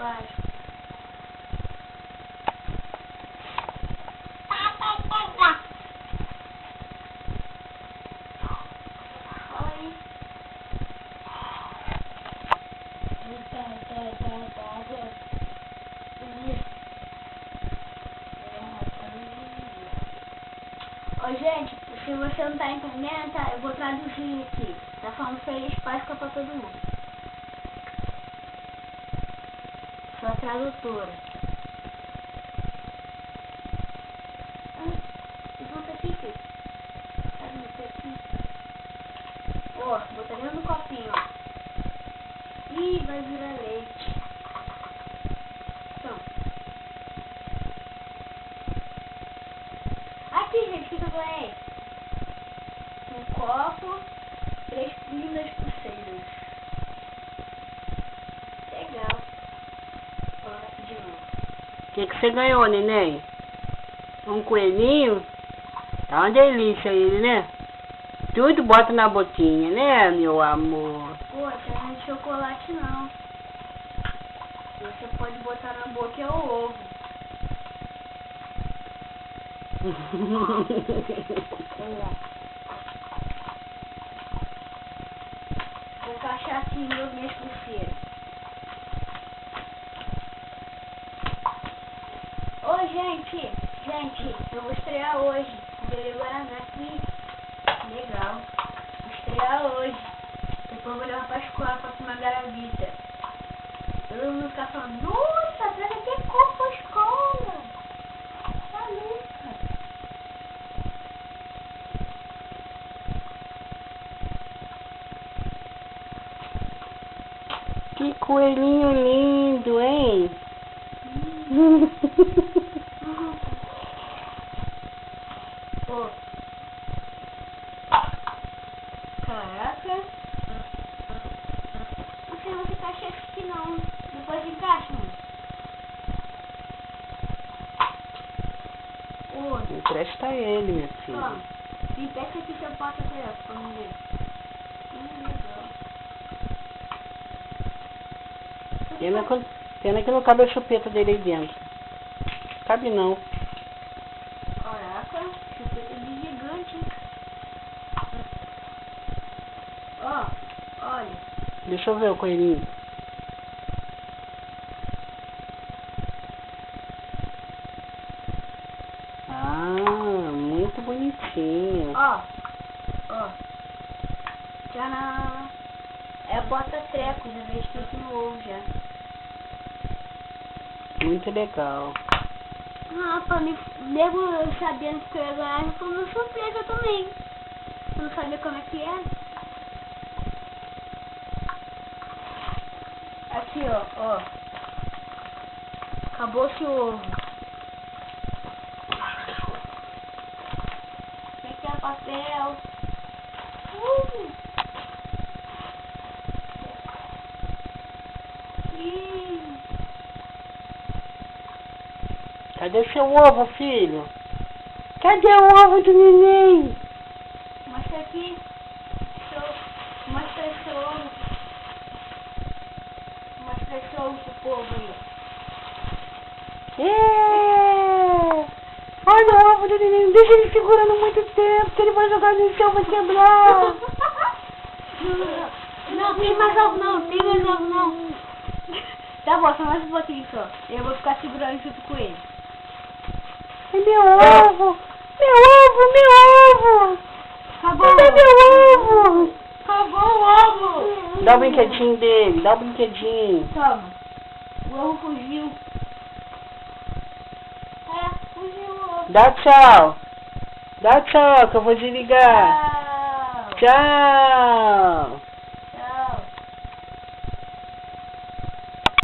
Páscoa. Oi. Ô, gente, se você não tá entendendo, tá, eu vou traduzir aqui. Tá falando Feliz Páscoa pra todo mundo. Sou a tradutora. Junta aqui, filho. Junta aqui. Ó, botar dentro do copinho, ó. Ih, vai virar leite. Então. Aqui, gente, o que eu ganhei? Um copo, 3 lindas pulseiras. Legal. Vou colocar aqui de novo. O que você ganhou, neném? Um coelhinho? Tá uma delícia ele, né? Tudo bota na boquinha, né, meu amor? Poxa, não é de chocolate não. Você pode botar na boca é o ovo. Vou encaixar aqui nas minhas pulseiras. Ô, gente, eu vou estrear hoje. Verei Guaraná aqui. Legal. Vou estrear hoje. Depois vou levar pra escola pra tomar garavita. Todo mundo fica falando, nossa, traz até copo pra escola. Maluca. Que coelhinho lindo, hein? Pô. Caraca. Não sei você encaixa aqui não. Depois encaixa, mano. Ô, Empresta ele, minha ó. filha. Me peça aqui seu porta-telefone pra mim ver. Legal. Pena que não cabe a chupeta dele aí dentro. Cabe não. Caraca, chupeta de gigante, hein? Ó, olha. Deixa eu ver o coelhinho. Ah, muito bonitinho. Ó. Tcharam. É bota-treco, já veio escrito no ovo já. Muito legal. Ah, pra mim, mesmo eu sabendo que eu ia ganhar, foi uma surpresa também. Eu não sabia como é que era. Aqui, ó. Acabou-se o ovo. Aqui é papel. Ih. Cadê seu ovo, filho? Cadê o ovo do neném? Mostra aqui. Mostra esse ovo. Mostra esse ovo pro povo aí. Olha o ovo do neném. Deixa ele segurando muito tempo, que ele vai jogar no chão, vai quebrar. Não, tem mais ovo não. Tá bom, só mais um pouquinho só. Eu vou ficar segurando junto com ele. É meu ovo! Meu ovo! Acabou Cadê meu ovo? Acabou o ovo! Dá o brinquedinho dele, dá o brinquedinho. Toma. O ovo fugiu. Fugiu o ovo. Dá tchau. Dá tchau, que eu vou desligar. Tchau. Tchau.